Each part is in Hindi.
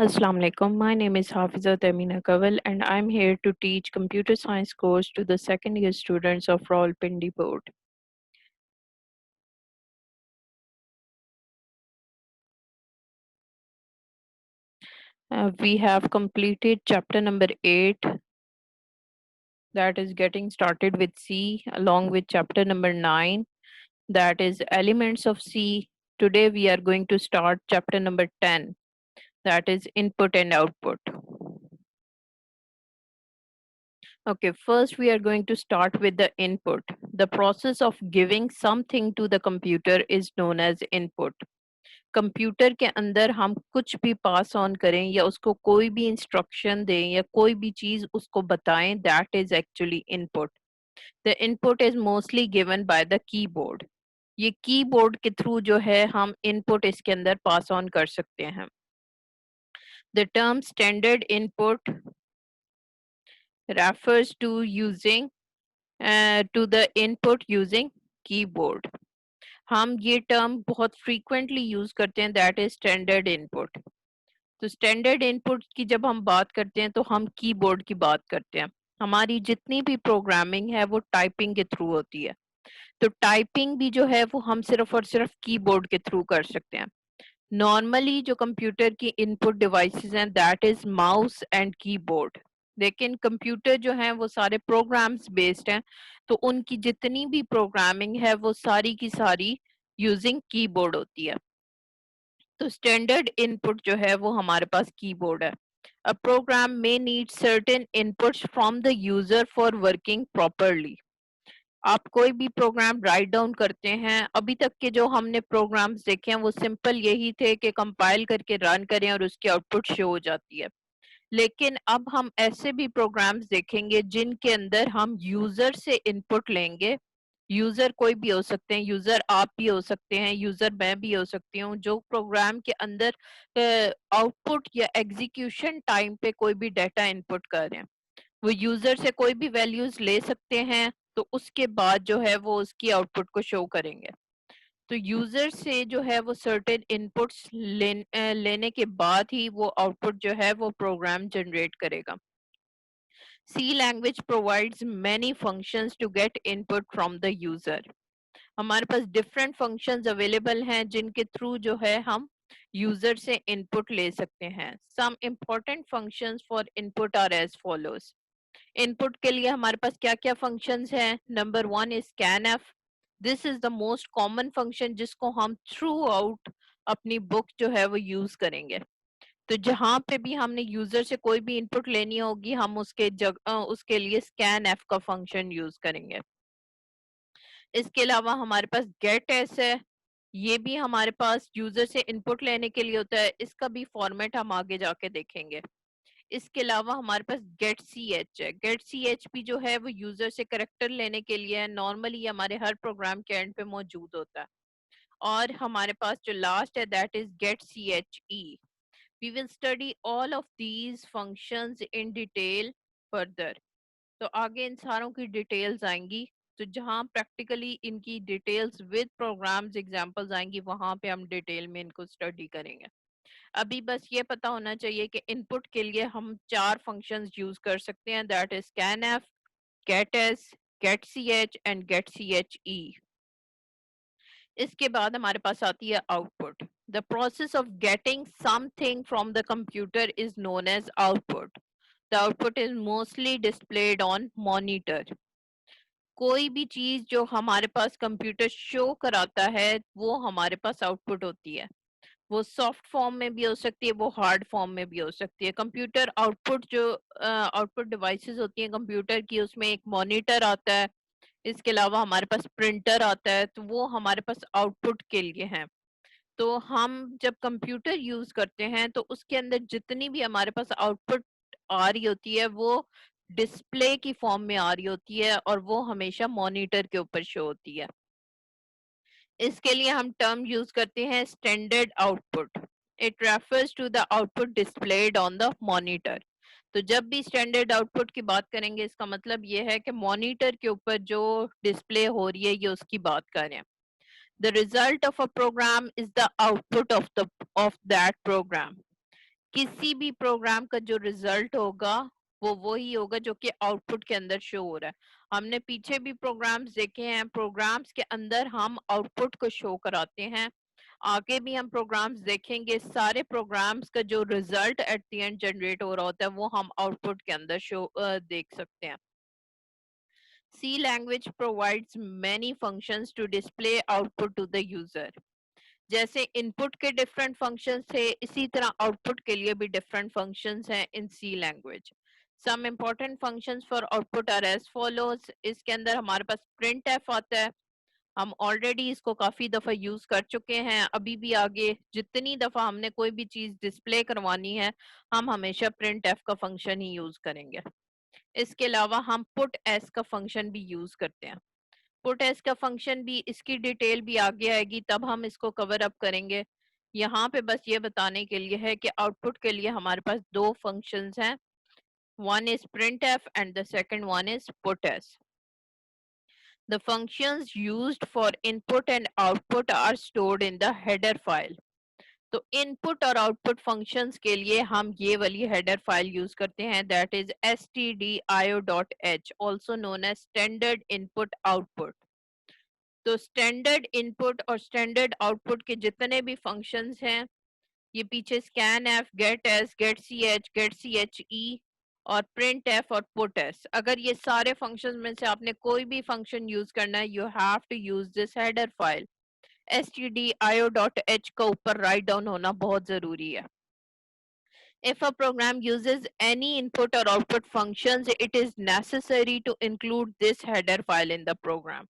Assalamu alaikum. My name is Hafiza Tamina Kawal and I'm here to teach computer science course to the second year students of Rawalpindi Board. We have completed chapter number 8, that is getting started with C, along with chapter number 9, that is elements of C. Today we are going to start chapter number 10, that is input and output. Okay, first we are going to start with the input. The process of giving something to the computer is known as input. Computer के अंदर हम कुछ भी पास ऑन करें या उसको कोई भी इंस्ट्रक्शन दें या कोई भी चीज उसको बताएं, that is actually input. The input is mostly given by the keyboard. ये कीबोर्ड के थ्रू जो है हम इनपुट इसके अंदर पास ऑन कर सकते हैं. The term standard input refers to using to the input using keyboard. हम ये टर्म बहुत फ्रीक्वेंटली यूज करते हैं, दैट इज स्टैंडर्ड इनपुट. तो स्टैंडर्ड इनपुट की जब हम बात करते हैं तो हम कीबोर्ड की बात करते हैं. हमारी जितनी भी प्रोग्रामिंग है वो टाइपिंग के थ्रू होती है. तो टाइपिंग भी जो है वो हम सिर्फ और सिर्फ कीबोर्ड के थ्रू कर सकते हैं. नॉर्मली जो कंप्यूटर की इनपुट डिवाइसेस हैं, that is mouse and keyboard. लेकिन कंप्यूटर जो है वो सारे प्रोग्राम्स बेस्ड हैं, तो उनकी जितनी भी प्रोग्रामिंग है वो सारी की सारी यूजिंग कीबोर्ड होती है. तो स्टैंडर्ड इनपुट जो है वो हमारे पास कीबोर्ड है. अ प्रोग्राम में need certain inputs from the user for working properly. आप कोई भी प्रोग्राम राइट डाउन करते हैं, अभी तक के जो हमने प्रोग्राम्स देखे हैं वो सिंपल यही थे कि कंपाइल करके रन करें और उसकी आउटपुट शो हो जाती है. लेकिन अब हम ऐसे भी प्रोग्राम्स देखेंगे जिनके अंदर हम यूजर से इनपुट लेंगे. यूजर कोई भी हो सकते हैं, यूजर आप भी हो सकते हैं, यूजर मैं भी हो सकती हूँ, जो प्रोग्राम के अंदर आउटपुट या एग्जीक्यूशन टाइम पे कोई भी डाटा इनपुट कर रहे हैं. वो यूजर से कोई भी वैल्यूज ले सकते हैं, तो उसके बाद जो है वो उसकी आउटपुट को शो करेंगे. तो यूजर से जो है वो सर्टेन इनपुट्स लेने के बाद ही वो आउटपुट जो है वो प्रोग्राम जनरेट करेगा. C language provides many functions to get input from the user. हमारे पास डिफरेंट फंक्शंस अवेलेबल हैं जिनके थ्रू जो है हम यूजर से इनपुट ले सकते हैं. Some important functions for input are as follows. Input के लिए हमारे पास क्या क्या फंक्शंस हैं. Number 1 is scanf. This is the most common function जिसको हम थ्रू आउट अपनी बुक जो है वो यूज करेंगे. तो जहां पे भी हमने यूजर से कोई भी इनपुट लेनी होगी, हम उसके लिए scanf का फंक्शन यूज करेंगे. इसके अलावा हमारे पास गेट है. ये भी हमारे पास यूजर से इनपुट लेने के लिए होता है. इसका भी फॉर्मेट हम आगे जाके देखेंगे. इसके अलावा हमारे पास गेट सी एच है. गेट सी एच भी जो है वो यूजर से करेक्टर लेने के लिए है. नॉर्मली हमारे हर प्रोग्राम के एंड पे मौजूद होता है. और हमारे पास जो लास्ट है, that is get C H E. We will study all of these functions in detail further. तो आगे इन सारों की डिटेल्स आएंगी. तो जहां प्रैक्टिकली इनकी डिटेल्स विद प्रोग्राम्स एग्जांपल्स आएंगी, वहां पे हम डिटेल में इनको स्टडी करेंगे. अभी बस ये पता होना चाहिए कि इनपुट के लिए हम 4 फंक्शंस यूज कर सकते हैं, that is scanf, getas, getch and getche. इसके बाद हमारे पास आती है output. The process of getting something from the computer is known as output. The output is mostly displayed on monitor. कोई भी चीज जो हमारे पास कंप्यूटर शो कराता है वो हमारे पास आउटपुट होती है. वो सॉफ्ट फॉर्म में भी हो सकती है, वो हार्ड फॉर्म में भी हो सकती है. कंप्यूटर आउटपुट जो आउटपुट डिवाइसेस होती हैं कंप्यूटर की, उसमें एक मॉनिटर आता है. इसके अलावा हमारे पास प्रिंटर आता है, तो वो हमारे पास आउटपुट के लिए है. तो हम जब कंप्यूटर यूज करते हैं तो उसके अंदर जितनी भी हमारे पास आउटपुट आ रही होती है वो डिस्प्ले की फॉर्म में आ रही होती है, और वो हमेशा मॉनिटर के ऊपर शो होती है. इसके लिए हम टर्म यूज करते हैं standard output. It refers to the output displayed on the monitor. तो जब भी स्टैंडर्ड आउटपुट की बात करेंगे, इसका मतलब ये है कि मॉनिटर के ऊपर जो डिस्प्ले हो रही है ये उसकी बात कर रहे हैं. The result of a program is the output of that program. किसी भी प्रोग्राम का जो रिजल्ट होगा वो वही होगा जो कि आउटपुट के अंदर शो हो रहा है। हमने पीछे भी प्रोग्राम्स देखे हैं, प्रोग्राम्स के अंदर हम आउटपुट को शो कराते हैं, आगे भी हम प्रोग्राम्स देखेंगे। सारे प्रोग्राम्स का जो result eight the and generate हो रहा होता है वो हम आउटपुट के अंदर शो देख सकते हैं। C language provides many functions to display output to the user. जैसे इनपुट के डिफरेंट फंक्शंस थे, इसी तरह आउटपुट के लिए भी डिफरेंट फंक्शंस हैं in C language. Some important functions for output are as follows. इसके अंदर हमारे पास प्रिंट एफ आता है, हम ऑलरेडी इसको काफी दफा यूज कर चुके हैं। अभी भी आगे जितनी दफा हमने कोई भी चीज डिस्प्ले करवानी है हम हमेशा प्रिंट एफ का फंक्शन ही यूज करेंगे। इसके अलावा हम पुट एस का फंक्शन भी यूज करते हैं। पुट एस का फंक्शन भी, इसकी डिटेल भी आगे आएगी तब हम इसको कवर अप करेंगे। यहाँ पे बस ये बताने के लिए है कि आउटपुट के लिए हमारे पास दो फंक्शंस हैं, one is printf and the second one is putS. The functions used for input and output are stored in the header file. तो इनपुट और आउटपुट फंक्शंस के लिए हम ये वाली हेडर फाइल यूज करते हैं, that is stdio.h, also known as standard input output. तो स्टैंडर्ड इनपुट और स्टैंडर्ड आउटपुट के जितने भी फंक्शंस हैं, ये पीछे scan f, get s, get सी h, get C H e और प्रिंट एफ और पुट एस, अगर ये सारे फंक्शंस में से आपने कोई भी फंक्शन यूज करना है, you have to use this header file. stdio.h का ऊपर राइट डाउन होना बहुत जरूरी है। If a program uses any input or output functions, it is necessary to include this header file in the program.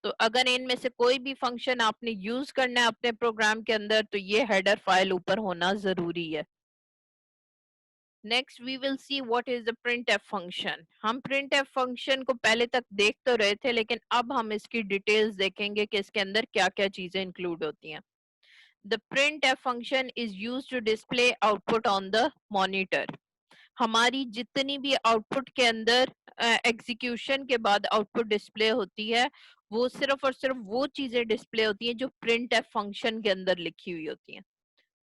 तो अगर इनमें से कोई भी फंक्शन आपने यूज करना है अपने प्रोग्राम के अंदर तो ये हेडर फाइल ऊपर होना जरूरी है। Next we will see what is the printf function. हम printf फंक्शन को पहले तक देख तो रहे थे, लेकिन अब हम इसकी डिटेल्स देखेंगे कि इसके अंदर क्या क्या चीजें इंक्लूड होती हैं। The printf function is used to display output on the monitor. हमारी जितनी भी आउटपुट के अंदर एग्जीक्यूशन के बाद आउटपुट डिस्प्ले होती है, वो सिर्फ और सिर्फ वो चीजें डिस्प्ले होती हैं जो printf फंक्शन के अंदर लिखी हुई होती हैं।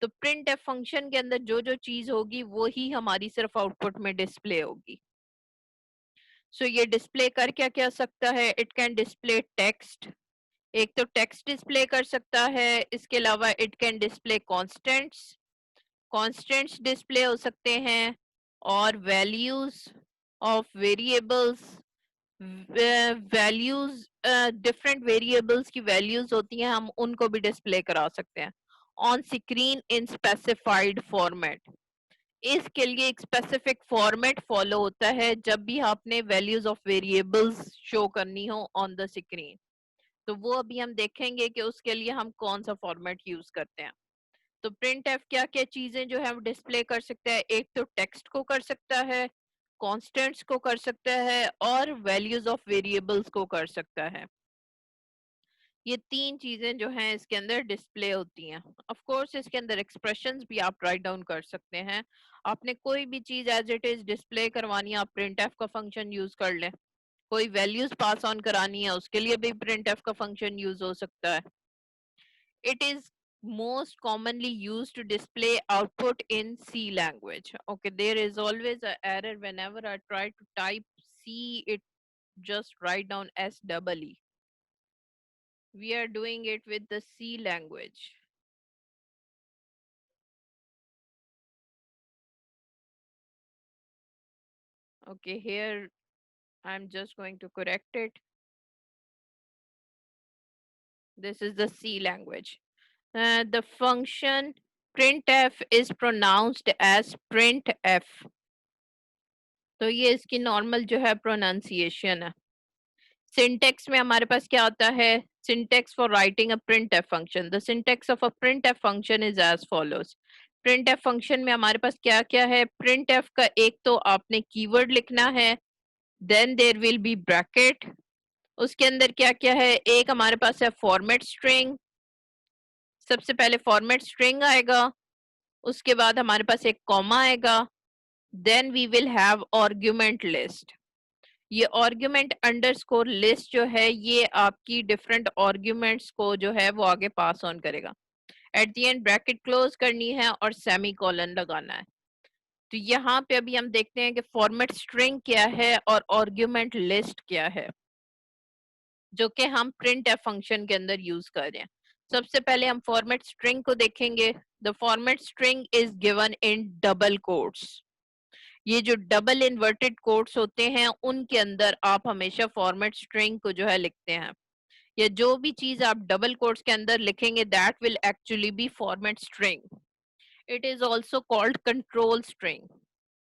तो printf फंक्शन के अंदर जो जो चीज होगी वो ही हमारी सिर्फ आउटपुट में डिस्प्ले होगी। सो ये डिस्प्ले कर क्या क्या सकता है? इट कैन डिस्प्ले टेक्स्ट, एक तो टेक्स्ट डिस्प्ले कर सकता है, इसके अलावा it can display constants display हो सकते हैं, और values of variables, values different variables की वैल्यूज होती हैं, हम उनको भी डिस्प्ले करा सकते हैं on screen in specified format. इसके लिए एक स्पेसिफिक फॉर्मेट फॉलो होता है जब भी आपने वैल्यूज ऑफ वेरिएबल्स शो करनी हो ऑन द स्क्रीन, तो वो अभी हम देखेंगे कि उसके लिए हम कौन सा फॉर्मेट यूज करते हैं। तो प्रिंट एफ क्या क्या चीजें जो है वो डिस्प्ले कर सकता है? एक तो टेक्स्ट को कर सकता है, कॉन्स्टेंट्स को कर सकता है, और वैल्यूज ऑफ वेरिएबल्स को कर सकता है। ये तीन चीजें जो हैं इसके अंदर डिस्प्ले होती हैं। ऑफ कोर्स इसके अंदर एक्सप्रेशंस भी आप राइट डाउन कर सकते हैं। आपने कोई भी चीज एज इट इज डिस्प्ले करवानी है, आप प्रिंट एफ का फंक्शन यूज कर लें। कोई वैल्यूज पास ऑन करानी है उसके लिए भी प्रिंट एफ का फंक्शन यूज हो सकता है। It is most commonly used to display output in C language. Okay, there is always an error whenever I try to type C, it just write down SEE. We are doing it with the C language. Okay, here I'm just going to correct it. This is the C language. The function printf is pronounced as printf. तो ये इसकी नॉर्मल जो है प्रोनाउंसिएशन है। सिंटेक्स में हमारे पास क्या आता है? Syntax for writing a printf function, the syntax of a printf function is as follows. printf function में हमारे पास क्या क्या है? printf का एक तो आपने कीवर्ड लिखना है, then there will be bracket, उसके अंदर क्या क्या है? एक हमारे पास है फॉर्मेट स्ट्रिंग, सबसे पहले फॉर्मेट स्ट्रिंग आएगा, उसके बाद हमारे पास एक कॉमा आएगा, then we will have argument list. ये आर्ग्यूमेंट अंडरस्कोर लिस्ट जो है ये आपकी डिफरेंट आर्ग्यूमेंट्स को जो है वो आगे पास ऑन करेगा। Eight the and bracket close करनी है और सेमी कॉलन लगाना है। तो यहाँ पे अभी हम देखते हैं कि फॉर्मेट स्ट्रिंग क्या है और आर्गुमेंट लिस्ट क्या है, जो कि हम प्रिंट एफ फंक्शन के अंदर यूज कर रहे हैं। सबसे पहले हम फॉर्मेट स्ट्रिंग को देखेंगे। The format string is given in double quotes. ये जो डबल इन्वर्टेड कोट्स होते हैं उनके अंदर आप हमेशा फॉर्मेट स्ट्रिंग को जो है लिखते हैं, या जो भी चीज आप डबल कोट्स के अंदर लिखेंगे that will actually be format string. It is also called control string.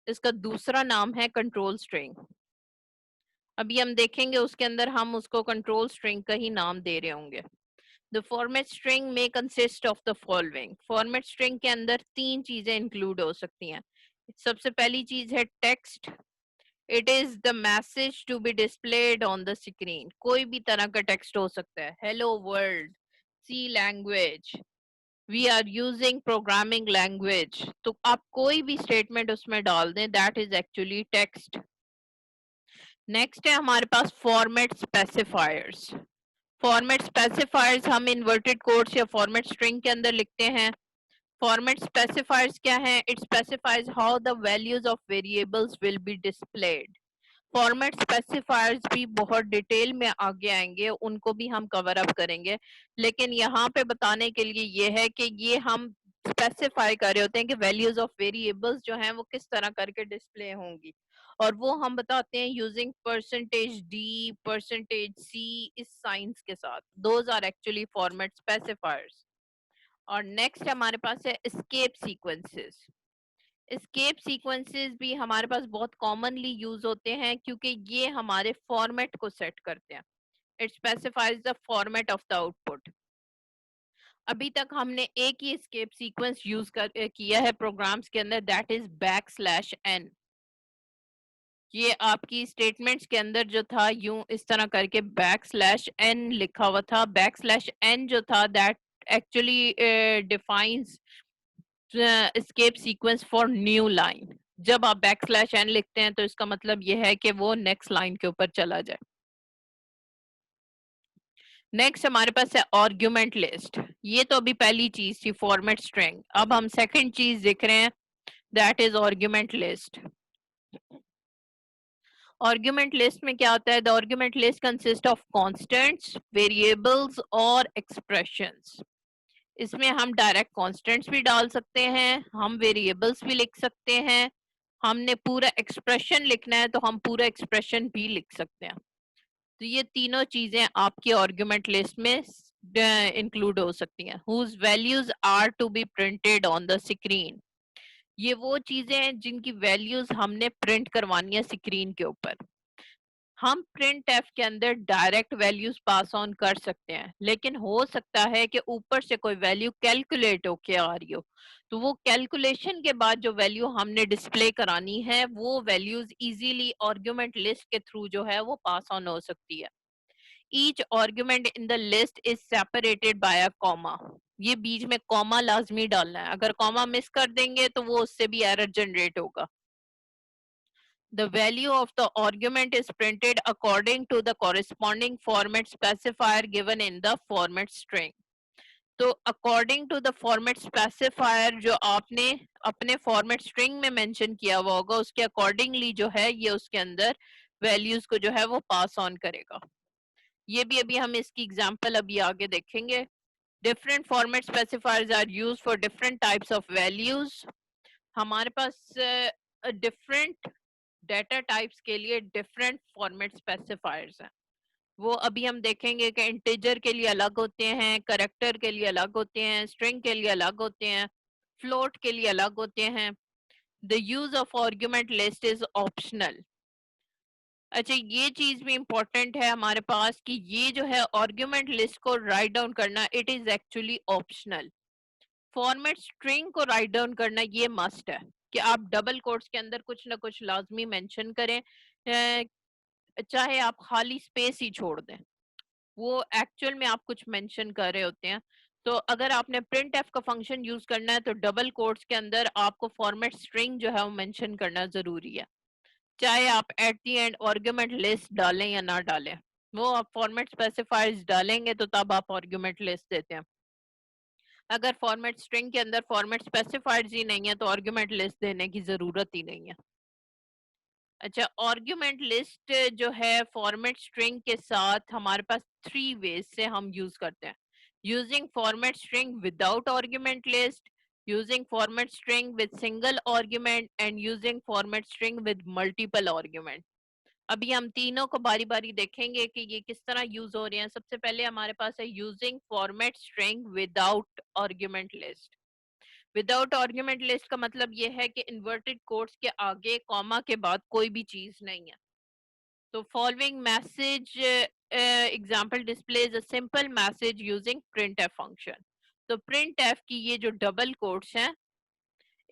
इसका दूसरा नाम है कंट्रोल स्ट्रिंग। अभी हम देखेंगे उसके अंदर हम उसको कंट्रोल स्ट्रिंग का ही नाम दे रहे होंगे। द फॉर्मेट स्ट्रिंग में consist of the following. Format string के अंदर तीन चीजें इंक्लूड हो सकती हैं। सबसे पहली चीज है text. It is the message to be displayed on the screen. कोई भी तरह का टेक्स्ट हो सकता है, hello world, C language, we are using programming language. तो आप कोई भी स्टेटमेंट उसमें डाल दें, that is actually text. Next है हमारे पास फॉर्मेट स्पेसिफायर्स। फॉर्मेट स्पेसिफायर्स हम इन्वर्टेड कोट्स या फॉर्मेट स्ट्रिंग के अंदर लिखते हैं। फॉर्मेट स्पेसिफायर्स क्या है? It specifies how the values of variables will be displayed. Format specifiers भी बहुत डिटेल में आगे आएंगे, उनको भी हम कवर अप करेंगे, लेकिन यहाँ पे बताने के लिए ये है कि ये हम स्पेसिफाई कर रहे होते हैं कि वैल्यूज ऑफ वेरिएबल्स जो हैं वो किस तरह करके डिस्प्ले होंगी, और वो हम बताते हैं using percentage d, percentage c, इस साइंस के साथ। Those are actually format specifiers. और नेक्स्ट हमारे पास है एस्केप सीक्वेंसेस। एस्केप सीक्वेंसेस भी हमारे पास बहुत कॉमनली यूज होते हैं क्योंकि ये हमारे फॉर्मेट को सेट करते हैं। It specifies the format of the output. अभी तक हमने एक ही एस्केप सीक्वेंस यूज किया है प्रोग्राम्स के अंदर, दैट इज बैकस्लैश n। ये आपकी स्टेटमेंट्स के अंदर जो था यूं इस तरह करके बैकस्लैश n लिखा हुआ था। बैकस्लैश n जो था that actually defines escape sequence for new line. जब आप बैकस्लैश n लिखते हैं तो इसका मतलब यह है कि वो नेक्स्ट लाइन के ऊपर चला जाए। नेक्स्ट हमारे पास है आर्गुमेंट लिस्ट। ये तो अभी पहली चीज थी फॉर्मेट स्ट्रिंग। अब हम सेकंड चीज देख रहे हैं, that is argument list. Argument list में क्या होता है? The argument list consist of constants, variables और एक्सप्रेशंस। इसमें हम डायरेक्ट कांस्टेंट्स भी डाल सकते हैं, हम वेरिएबल्स भी लिख सकते हैं, हमने पूरा एक्सप्रेशन लिखना है तो हम पूरा एक्सप्रेशन भी लिख सकते हैं। तो ये तीनों चीजें आपकी आर्गुमेंट लिस्ट में इंक्लूड हो सकती हैं। Whose values are to be printed on the screen. ये वो चीजें हैं जिनकी वैल्यूज हमने प्रिंट करवानी है स्क्रीन के ऊपर। हम प्रिंट एफ के अंदर डायरेक्ट वैल्यूज पास ऑन कर सकते हैं, लेकिन हो सकता है कि ऊपर से कोई वैल्यू कैलकुलेट होके आ रही हो, तो वो कैलकुलेशन के बाद जो वैल्यू हमने डिस्प्ले करानी है वो वैल्यूज इजीली आर्गुमेंट लिस्ट के थ्रू जो है वो पास ऑन हो सकती है। Each argument in the list is separated by a comma. ये बीच में कॉमा लाजमी डालना है, अगर कॉमा मिस कर देंगे तो वो उससे भी एरर जनरेट होगा। The value of the argument is printed according to the corresponding format specifier given in the format string. तो according to the format specifier जो आपने अपने फॉर्मेट स्ट्रिंग में मेंशन किया हुआ होगा उसके अकॉर्डिंगली जो है ये उसके अंदर वैल्यूज को जो है वो पास ऑन करेगा। ये भी अभी हम इसकी एग्जांपल अभी आगे देखेंगे। Different format specifiers are used for different types of values. हमारे पास डिफरेंट डेटा टाइप्स के लिए डिफरेंट फॉर्मेट स्पेसिफायर्स हैं। वो अभी हम देखेंगे कि इंटीजर के लिए अलग होते हैं, करेक्टर के लिए अलग होते हैं, स्ट्रिंग के लिए अलग होते हैं, फ्लोट के लिए अलग होते हैं। The use of argument list is optional. अच्छा, ये चीज भी इंपॉर्टेंट है हमारे पास कि ये जो है आर्गुमेंट लिस्ट को राइट डाउन करना, it is actually optional. Format string को राइट डाउन करना ये मस्ट है कि आप डबल कोट्स के अंदर कुछ ना कुछ लाजमी मेंशन करें, चाहे आप खाली स्पेस ही छोड़ दें, वो एक्चुअल में आप कुछ मेंशन कर रहे होते हैं। तो अगर आपने प्रिंट एफ का फंक्शन यूज करना है तो डबल कोट्स के अंदर आपको फॉर्मेट स्ट्रिंग जो है वो मेंशन करना जरूरी है, चाहे आप eight the and argument list डालें या ना डालें। वो आप फॉर्मेट स्पेसिफायर्स डालेंगे तो तब आप आर्गुमेंट लिस्ट देते हैं। अगर फॉर्मेट स्ट्रिंग के अंदर फॉर्मेट स्पेसिफाइड ही नहीं है तो आर्ग्यूमेंट लिस्ट देने की जरूरत ही नहीं है। अच्छा, आर्ग्यूमेंट लिस्ट जो है फॉर्मेट स्ट्रिंग के साथ हमारे पास 3 वेज से हम यूज करते हैं। Using format string without argument list, using format string with single argument and using format string with multiple argument. अभी हम तीनों को बारी बारी देखेंगे कि ये किस तरह यूज हो रहे हैं। सबसे पहले हमारे पास है using format string without argument list. Without argument list का मतलब ये है कि इन्वर्टेड कोट्स के आगे कॉमा के बाद कोई भी चीज नहीं है। तो following message example displays a simple message using printf function. तो printf की ये जो डबल कोट्स हैं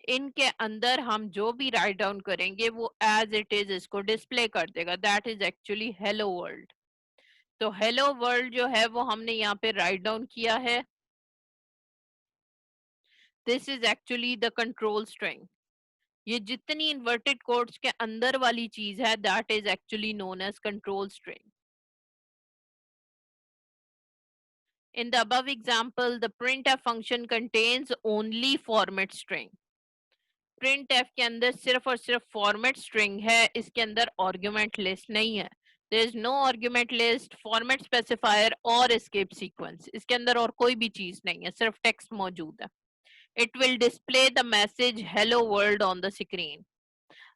इनके अंदर हम जो भी राइट डाउन करेंगे वो एज इट इज इसको डिस्प्ले कर देगा। That is actually hello world. तो हेलो वर्ल्ड जो है वो हमने यहाँ पे राइट डाउन किया है। This is actually the control string. ये जितनी इन्वर्टेड कोट्स के अंदर वाली चीज है that is actually known as control string. In the above example, the printf function contains only format string. printf के अंदर सिर्फ और सिर्फ format string है, इसके अंदर argument list नहीं है। There is no argument list, format specifier और escape sequence। इसके अंदर और कोई भी चीज नहीं है, सिर्फ text मौजूद है। It will display the message hello world on the screen।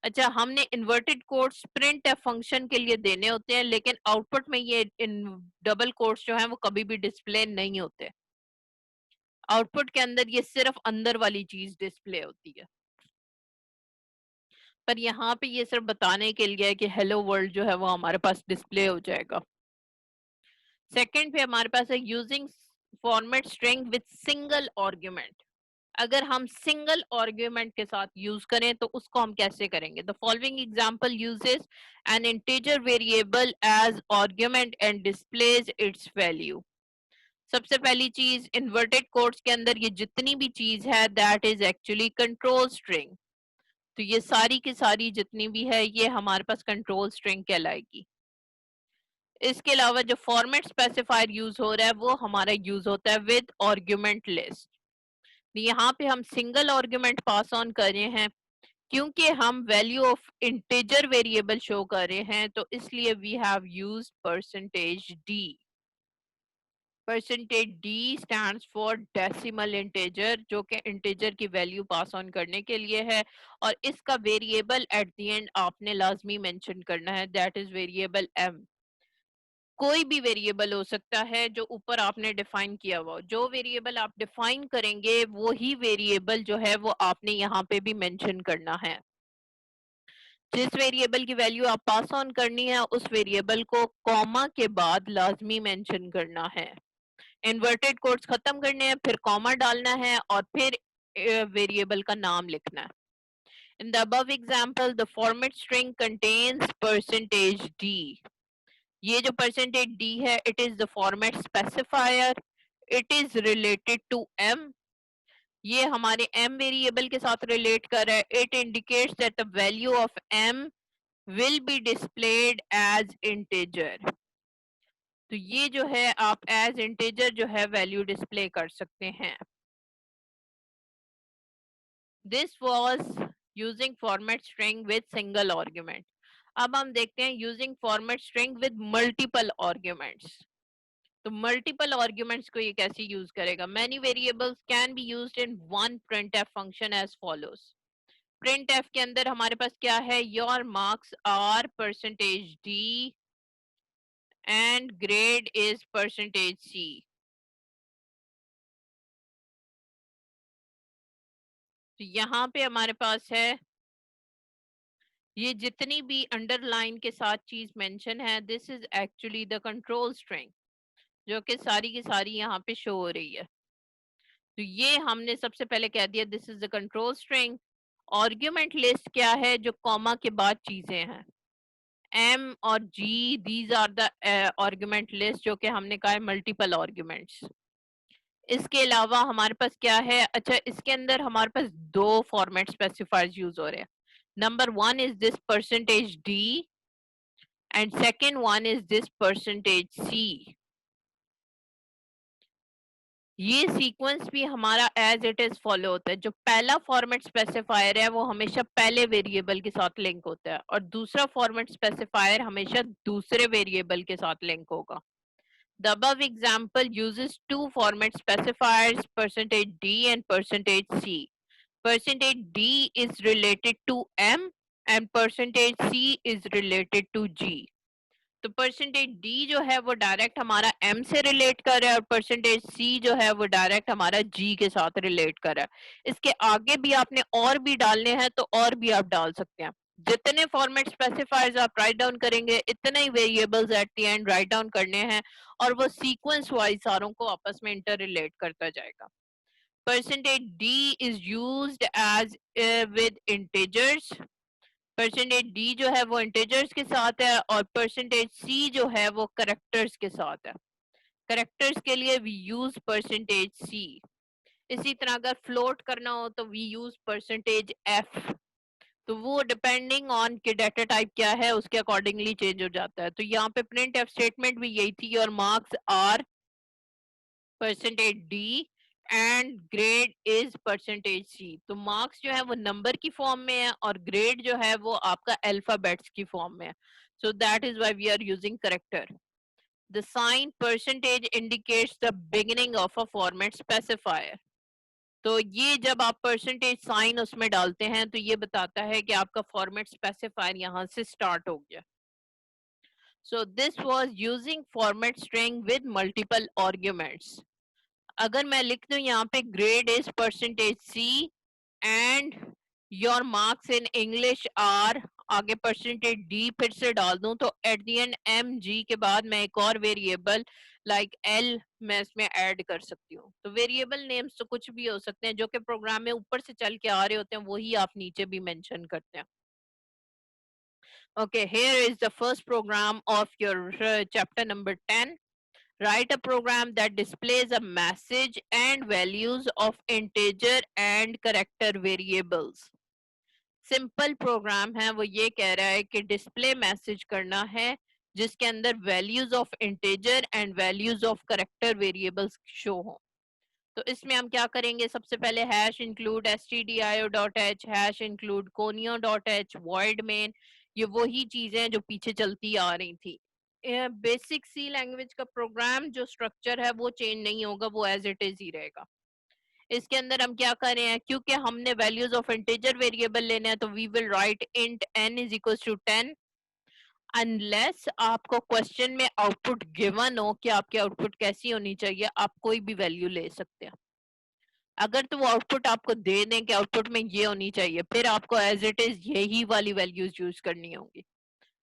अच्छा, हमने inverted quotes print F function के लिए देने होते हैं, लेकिन आउटपुट में ये इन डबल कोट्स जो हैं वो कभी भी डिस्प्ले नहीं होते। आउटपुट के अंदर ये सिर्फ अंदर वाली चीज डिस्प्ले होती है। पर यहाँ पे ये सिर्फ बताने के लिए है कि हेलो वर्ल्ड जो है वो हमारे पास डिस्प्ले हो जाएगा। सेकंड पे हमारे पास है using format string with single argument. अगर हम सिंगल आर्ग्यूमेंट के साथ यूज करें तो उसको हम कैसे करेंगे? The following example uses an integer variable as argument and displays its value. सबसे पहली चीज, इन्वर्टेड कोट्स के अंदर ये जितनी भी चीज है that is actually control string. तो ये सारी की सारी जितनी भी है ये हमारे पास कंट्रोल स्ट्रिंग कहलाएगी। इसके अलावा जो फॉर्मेट स्पेसिफायर यूज हो रहा है वो हमारा यूज होता है विद आर्ग्यूमेंट लिस्ट। यहाँ पे हम सिंगल आर्ग्यूमेंट पास ऑन कर रहे हैं क्योंकि हम value of integer variable show कर रहे हैं, तो इसलिए we have used percentage d. Percentage d stands for decimal integer, जो कि इंटीजर की वैल्यू पास ऑन करने के लिए है। और इसका वेरिएबल एट द एंड आपने लाजमी मेंशन करना है, दैट इज वेरिएबल एम। कोई भी वेरिएबल हो सकता है जो ऊपर आपने डिफाइन किया हुआ। जो वेरिएबल आप डिफाइन करेंगे वो ही वेरिएबल जो है वो आपने यहाँ पे भी मेंशन करना है। जिस वेरिएबल की वैल्यू आप पास ऑन करनी है उस वेरिएबल को कॉमा के बाद लाजमी मेंशन करना है। इन्वर्टेड कोट्स खत्म करने हैं, फिर कॉमा डालना है और फिर वेरिएबल का नाम लिखना है। In the above example, the format string contains percentage d। ये जो परसेंटेज डी है it is the format specifier, it is related to m. ये हमारे एम वेरिएबल के साथ रिलेट कर रहा है। It indicates that the value of m will be displayed as integer. तो ये जो है आप एज इंटीजर जो है वैल्यू डिस्प्ले कर सकते हैं। This was using format string with single argument. अब हम देखते हैं using format string with multiple arguments. तो मल्टीपल आर्ग्यूमेंट्स को ये कैसे यूज करेगा? Many variables can be used in one printf function as follows. printf के अंदर हमारे पास क्या है? Your marks are percentage d and grade is percentage c. तो यहाँ पे हमारे पास है ये जितनी भी अंडरलाइन के साथ चीज मेंशन है, this is actually the control string जो कि सारी की सारी यहाँ पे शो हो रही है। तो ये हमने सबसे पहले कह दिया this is the control string. Argument list क्या है? जो कॉमा के बाद चीजें हैं, एम और G, these are the argument list जो कि हमने कहा है मल्टीपल आर्ग्यूमेंट्स। इसके अलावा हमारे पास क्या है? अच्छा, इसके अंदर हमारे पास दो फॉर्मेट स्पेसिफायर्स यूज हो रहे हैं। Number one is this percentage d and second one is this percentage c. ये सीक्वेंस भी हमारा एज इट इज फॉलो होता है। जो पहला फॉर्मेट स्पेसिफायर है वो हमेशा पहले वेरिएबल के साथ लिंक होता है और दूसरा फॉर्मेट स्पेसिफायर हमेशा दूसरे वेरिएबल के साथ लिंक होगा। The above example uses two format specifiers %d and %c. %d is related to m and %c is related to g. तो परसेंटेज डी जो है वो डायरेक्ट हमारा एम से रिलेट कर रहा है और परसेंटेज सी जो है वो डायरेक्ट हमारा जी के साथ रिलेट कर रहा है। इसके आगे भी आपने और भी डालने हैं तो और भी आप डाल सकते हैं। जितने फॉर्मेट स्पेसिफायर्स आप राइट डाउन करेंगे इतने ही variables at the end write down करने हैं और वो सीक्वेंस वाइज सारों को आपस में इंटर रिलेट करता जाएगा। Percentage d is used as with integers. Percentage d जो है वो इंटीजर्स के साथ है और परसेंटेज सी जो है वो करेक्टर्स के साथ है। करेक्टर्स के लिए वी यूज परसेंटेज सी। इसी तरह अगर फ्लोट करना हो तो वी यूज परसेंटेज एफ। तो वो डिपेंडिंग ऑन के डाटा टाइप क्या है उसके अकॉर्डिंगली चेंज हो जाता है। तो यहाँ पे प्रिंट एफ स्टेटमेंट भी यही थी और marks are percentage d and grade is percentage c. तो मार्क्स जो है वो नंबर की फॉर्म में है और ग्रेड जो है वो आपका अल्फाबेट्स की फॉर्म में है। So that is why we are using character. The sign percentage indicates the beginning of a format specifier. तो ये जब आप परसेंटेज साइन उसमें डालते हैं तो ये बताता है कि आपका फॉर्मेट स्पेसिफायर यहाँ से स्टार्ट हो गया। So this was using format string with multiple arguments. अगर मैं लिख दूं यहाँ पे grade is percentage c and your marks in English are, आगे परसेंटेज डी फिर से डाल दूं तो at the end m g के बाद मैं एक और वेरिएबल लाइक एल मैं इसमें ऐड कर सकती हूँ। तो वेरिएबल नेम्स तो कुछ भी हो सकते हैं जो कि प्रोग्राम में ऊपर से चल के आ रहे होते हैं वही आप नीचे भी मेंशन करते हैं। Okay, here is the first program of your chapter number 10. Write a program that displays a message and values of integer and character variables. Simple program है, वो ये कह रहा है कि डिस्प्ले मैसेज करना है जिसके अंदर values of integer and values of character variables show हो। तो इसमें हम क्या करेंगे, सबसे पहले hash include stdio.h, hash include conio.h, void main, ये वही चीजें हैं जो पीछे चलती आ रही थी। बेसिक सी लैंग्वेज का प्रोग्राम जो स्ट्रक्चर है वो चेंज नहीं होगा, वो एज इट इज ही रहेगा। इसके अंदर हम क्या कर रहे हैं, क्योंकि हमने वैल्यूज ऑफ इंटीजर वेरिएबल लेने हैं तो we will write int n is equal to 10 unless आपको क्वेश्चन में आउटपुट गिवन हो कि आपकी आउटपुट कैसी होनी चाहिए, आप कोई भी वैल्यू ले सकते हैं। अगर तो वो आउटपुट आपको दे दें कि आउटपुट में ये होनी चाहिए, फिर आपको एज इट इज यही वाली वैल्यूज यूज करनी होंगी।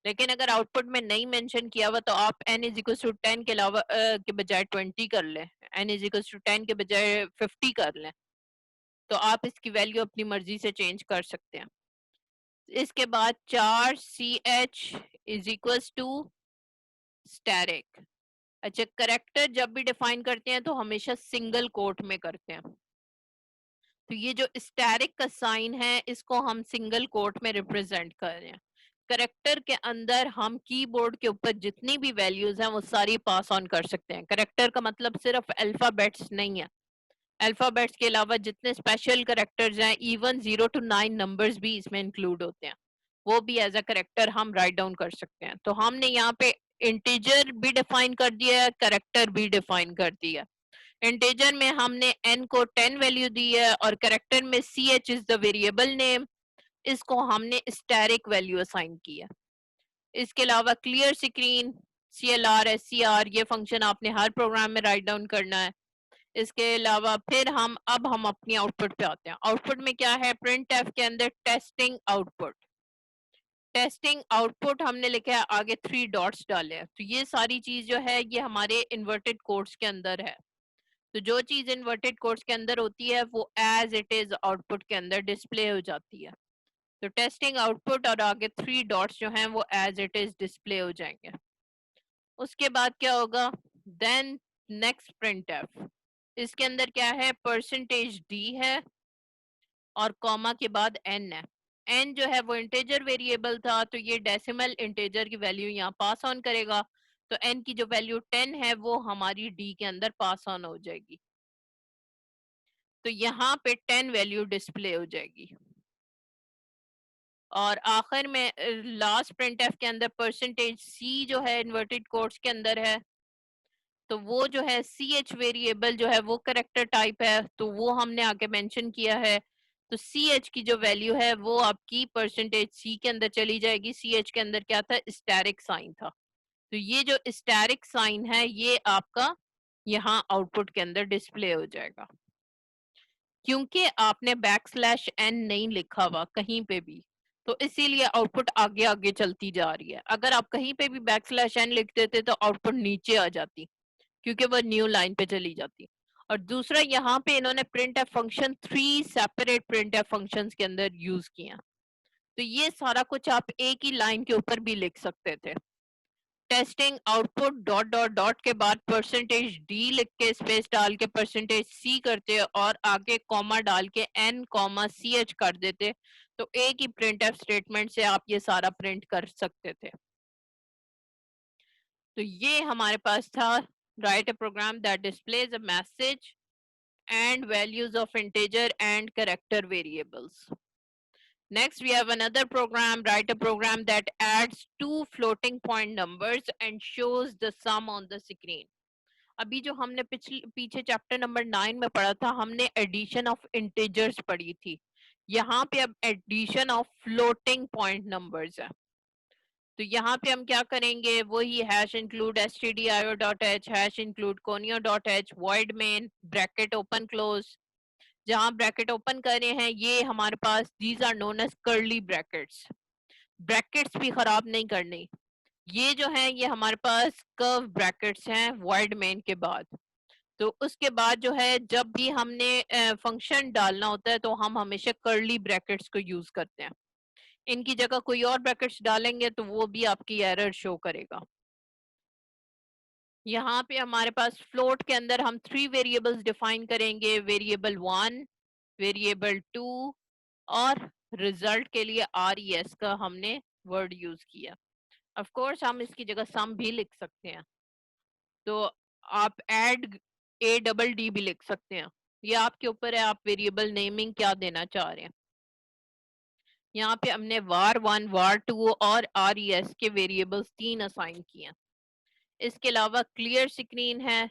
लेकिन अगर आउटपुट में नहीं मेंशन किया हुआ तो आप n इज इक्वल टू 10 के अलावा के बजाय 20 कर लें, n इज इक्वल टू 10 के बजाय 50 कर लें, तो आप इसकी वैल्यू अपनी मर्जी से चेंज कर सकते हैं। इसके बाद 4ch is equal to static. अच्छा, करेक्टर जब भी डिफाइन करते हैं तो हमेशा सिंगल कोट में करते हैं। तो ये जो स्टैटिक का साइन है इसको हम सिंगल कोट में रिप्रेजेंट कर रहे हैं। करेक्टर के अंदर हम कीबोर्ड के ऊपर जितनी भी वैल्यूज हैं वो सारी पास ऑन कर सकते हैं। करेक्टर का मतलब सिर्फ अल्फाबेट्स नहीं है, अल्फाबेट्स के अलावा जितने स्पेशल करेक्टर्स हैं, इवन 0 to 9 नंबर्स भी इसमें इंक्लूड होते हैं, वो भी एज अ करेक्टर हम राइट डाउन कर सकते हैं। तो हमने यहाँ पे इंटीजर भी डिफाइन कर दिया है, करेक्टर भी डिफाइन कर दिया है। इंटीजर में हमने n को 10 वैल्यू दी है और करेक्टर में ch is the variable name, इसको हमने स्टैटिक वैल्यू असाइन की है। इसके अलावा क्लियर स्क्रीन, CLR, SCR, ये फंक्शन आपने हर प्रोग्राम में राइट डाउन करना है। इसके अलावा फिर हम अपनी आउटपुट पे आते हैं। आउटपुट में क्या है, प्रिंट एफ के अंदर टेस्टिंग आउटपुट। टेस्टिंग आउटपुट हमने लिखा है, आगे 3 डॉट्स डाले हैं। तो ये सारी चीज जो है ये हमारे इन्वर्टेड कोट्स के अंदर है। तो जो चीज इन्वर्टेड कोट्स के अंदर होती है वो एज इट इज आउटपुट के अंदर डिस्प्ले हो जाती है। तो टेस्टिंग आउटपुट और आगे 3 डॉट्स जो हैं वो एज इट इज डिस्प्ले हो जाएंगे। उसके बाद क्या होगा, देन नेक्स्ट प्रिंट एफ, इसके अंदर क्या है, परसेंटेज डी है और कॉमा के बाद n है। n जो है वो इंटीजर वेरिएबल था तो ये डेसिमल इंटीजर की वैल्यू यहाँ पास ऑन करेगा। तो n की जो वैल्यू 10 है वो हमारी d के अंदर पास ऑन हो जाएगी। तो यहाँ पे 10 वैल्यू डिस्प्ले हो जाएगी। और आखिर में लास्ट प्रिंटफ के अंदर परसेंटेज सी जो है इन्वर्टेड कोट्स के अंदर है, तो वो जो है सी एच वेरिएबल जो है वो करेक्टर टाइप है, तो वो हमने आगे मेंशन किया है। तो सी एच की जो वैल्यू है वो आपकी परसेंटेज सी के अंदर चली जाएगी। सी एच के अंदर क्या था, स्टैरिक साइन था। तो ये जो स्टैरिक साइन है ये आपका यहाँ आउटपुट के अंदर डिस्प्ले हो जाएगा। क्योंकि आपने बैकस्लैश एन नहीं लिखा हुआ कहीं पे भी, तो इसीलिए आउटपुट आगे आगे चलती जा रही है। अगर आप कहीं पे भी बैकस्लैश एन लिख देते तो आउटपुट नीचे आ जाती, क्योंकि वो न्यू लाइन पे चली जाती। और दूसरा यहाँ पे इन्होंने print F function 3 separate print F functions के अंदर यूज किया। तो ये सारा कुछ आप एक ही लाइन के ऊपर भी लिख सकते थे। Testing output dot dot dot के बाद परसेंटेज डी लिख के स्पेस डाल के परसेंटेज सी करते और आगे कॉमा डाल के एन कॉमा सी एच कर देते, तो एक ही प्रिंट एफ स्टेटमेंट से आप ये सारा प्रिंट कर सकते थे। तो ये हमारे पास था write a program that displays a message and values of integer and character variables. Next, we have another program, write a program that adds two floating point numbers and shows the sum on the screen. अभी जो हमने पीछे चैप्टर नंबर 9 में पढ़ा था, हमने एडिशन ऑफ इंटीजर्स पढ़ी थी। यहाँ पे अब addition of floating point numbers है। तो यहाँ पे हम क्या करेंगे, वही hash include stdio.h, hash include conio.h, void main, bracket open close. जहाँ ब्रैकेट ओपन कर रहे हैं ये हमारे पास these are known as curly brackets. Brackets भी खराब नहीं करनी। ये जो है ये हमारे पास कर्व ब्रैकेट्स हैं void main के बाद। तो उसके बाद जो है जब भी हमने फंक्शन डालना होता है तो हम हमेशा कर्ली ब्रैकेट्स को यूज करते हैं। इनकी जगह कोई और ब्रैकेट्स डालेंगे तो वो भी आपकी एरर शो करेगा। यहाँ पे हमारे पास फ्लोट के अंदर हम 3 वेरिएबल्स डिफाइन करेंगे, वेरिएबल 1, वेरिएबल 2 और रिजल्ट के लिए RES का हमने वर्ड यूज किया। ऑफ कोर्स हम इसकी जगह सम भी लिख सकते हैं, तो आप ऐड ADD भी लिख सकते हैं। ये आपके ऊपर है, आप वेरिएबल नेमिंग क्या देना चाह रहे हैं। यहाँ पे हमने var1, var2 और RES के वेरिएबल्स 3 असाइन किए हैं। इसके अलावा क्लियर स्क्रीन है।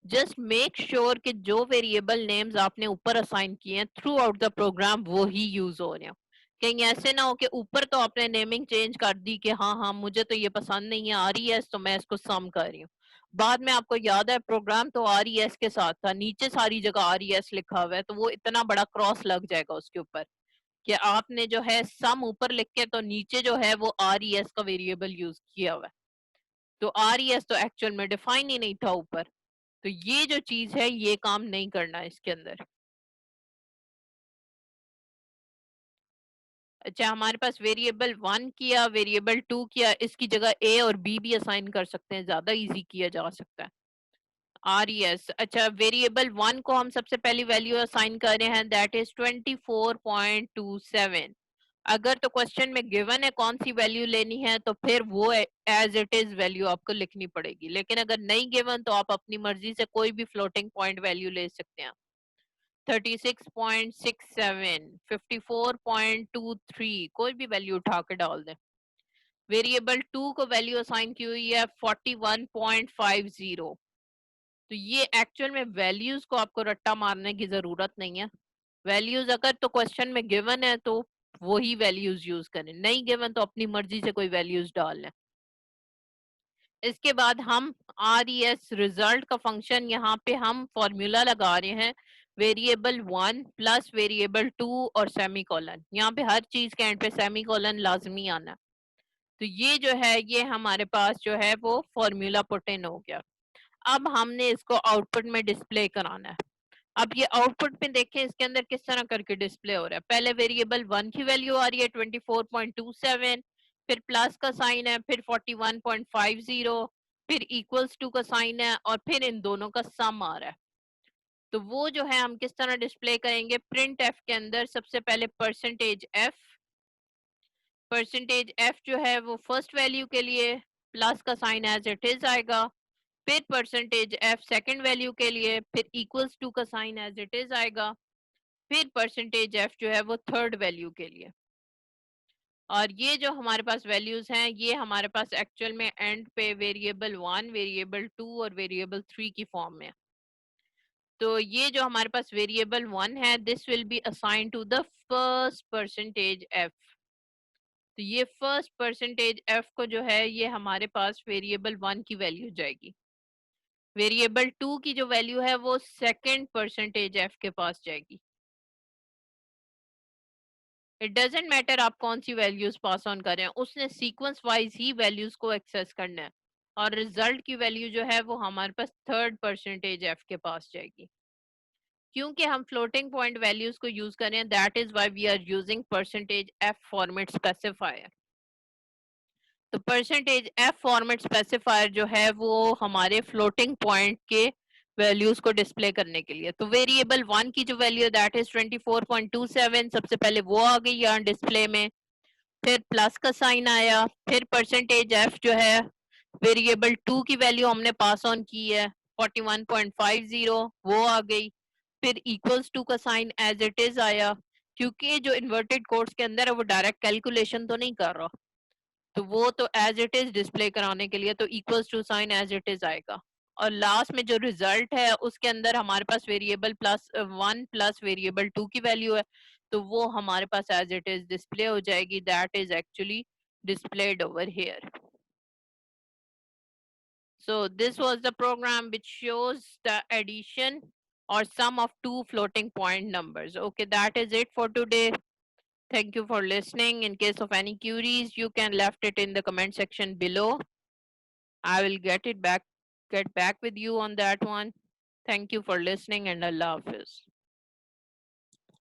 जस्ट मेक श्योर कि जो वेरिएबल नेम्स आपने ऊपर असाइन किए हैं थ्रू आउट द प्रोग्राम वो ही यूज हो रहे हैं। कहीं ऐसे ना हो कि ऊपर तो आपने नेमिंग चेंज कर दी कि हाँ हाँ मुझे तो ये पसंद नहीं है RES तो मैं इसको सम कर रही हूँ, बाद में आपको याद है प्रोग्राम तो RES के साथ था, नीचे सारी जगह RES लिखा हुआ है, तो वो इतना बड़ा क्रॉस लग जाएगा उसके ऊपर कि आपने जो है सम ऊपर लिख के तो नीचे जो है वो RES का वेरिएबल यूज किया हुआ है, तो RES तो एक्चुअल में डिफाइन ही नहीं था ऊपर। तो ये जो चीज है ये काम नहीं करना इसके अंदर। अच्छा, हमारे पास वेरिएबल 1 किया, वेरिएबल 2 किया, इसकी जगह A और B भी असाइन कर सकते हैं, ज्यादा इजी किया जा सकता है। RES, अच्छा वेरिएबल 1 को हम सबसे पहली वैल्यू असाइन कर रहे हैं, दैट इज 24.27। अगर तो क्वेश्चन में गिवन है कौन सी वैल्यू लेनी है तो फिर वो एज इट इज वैल्यू आपको लिखनी पड़ेगी, लेकिन अगर नहीं गिवन तो आप अपनी मर्जी से कोई भी फ्लोटिंग पॉइंट वैल्यू ले सकते हैं। 36.67, 54.23, कोई भी वैल्यू उठा के डाल दें। वेरिएबल 2 को वैल्यू असाइन की हुई है 41.50। तो ये एक्चुअल में वैल्यूज को आपको रट्टा मारने की जरूरत नहीं है। वैल्यूज अगर तो क्वेश्चन में गिवन है तो वही वैल्यूज यूज करें, नहीं गिवन तो अपनी मर्जी से कोई वैल्यूज डाल लें। इसके बाद हम RES रिजल्ट का फंक्शन, यहाँ पे हम फॉर्मूला लगा रहे हैं वेरिएबल 1 प्लस वेरिएबल 2 और सेमीकोलन। यहाँ पे हर चीज के एंड पे सेमीकोलन लाजमी आना। तो ये जो है ये हमारे पास जो है वो फॉर्मूला पुट इन हो गया। अब हमने इसको आउटपुट में डिस्प्ले कराना है। अब ये आउटपुट में देखें इसके अंदर किस तरह करके डिस्प्ले हो रहा है। पहले वेरिएबल 1 की वैल्यू आ रही है 24.27, फिर प्लस का साइन है, फिर 41.50, फिर इक्वल्स टू का साइन है और फिर इन दोनों का सम आ रहा है। तो वो जो है हम किस तरह डिस्प्ले करेंगे, प्रिंट एफ के अंदर सबसे पहले परसेंटेज एफ जो है वो फर्स्ट वैल्यू के लिए प्लस का साइन एज इट इज आएगा, फिर परसेंटेज एफ सेकंड वैल्यू के लिए, फिर इक्वल्स टू का साइन एज इट इज आएगा, फिर परसेंटेज एफ जो है वो थर्ड वैल्यू के लिए, और ये जो हमारे पास वैल्यूज हैं ये हमारे पास एक्चुअल में एंड पे वेरिएबल 1, वेरिएबल 2 और वेरिएबल 3 की फॉर्म में। तो ये जो हमारे पास वेरिएबल 1 है, this will be assign to the first percentage f. तो ये फर्स्ट परसेंटेज एफ को जो है ये हमारे पास वेरिएबल 1 की वैल्यू जाएगी। वेरिएबल 2 की जो वैल्यू है वो सेकंड परसेंटेज एफ के पास जाएगी। इट डजेंट मैटर आप कौन सी वैल्यूज पास ऑन कर रहे हैं, उसने सीक्वेंस वाइज ही वैल्यूज को एक्सेस करना है, और रिजल्ट की वैल्यू जो है वो हमारे पास थर्ड परसेंटेज एफ के पास जाएगी। क्योंकि हम फ्लोटिंग पॉइंट वैल्यूज को यूज कर रहे हैं, that is why we are using percentage f format specifier. तो परसेंटेज एफ फॉर्मेट स्पेसिफायर जो है वो हमारे फ्लोटिंग पॉइंट के वैल्यूज को डिस्प्ले करने के लिए। तो वेरिएबल 1 की जो वैल्यू है दैट इज 24.27, सबसे पहले वो आ गई यहाँ डिस्प्ले में, फिर प्लस का साइन आया, फिर परसेंटेज एफ जो है वेरिएबल 2 की वैल्यू हमने पास ऑन की है 41.50, वो आ गई, फिर इक्वल्स टू का साइन एज इट इज आया, क्योंकि जो इन्वर्टेड कोड्स के अंदर है वो डायरेक्ट कैलकुलेशन तो नहीं कर रहा, तो वो तो एज इट इज डिस्प्ले कराने के लिए तो equals to sign as it is आएगा। और लास्ट में जो रिजल्ट है उसके अंदर हमारे पास वेरिएबल प्लस 1 प्लस वेरिएबल 2 की वैल्यू है, तो वो हमारे पास एज इट इज डिस्प्ले हो जाएगी, that is actually displayed over here. So this was the program which shows the addition or sum of two floating point numbers. Okay, that is it for today. Thank you for listening. In case of any queries, you can left it in the comment section below. I will get back with you on that one. Thank you for listening, and Allah Hafiz.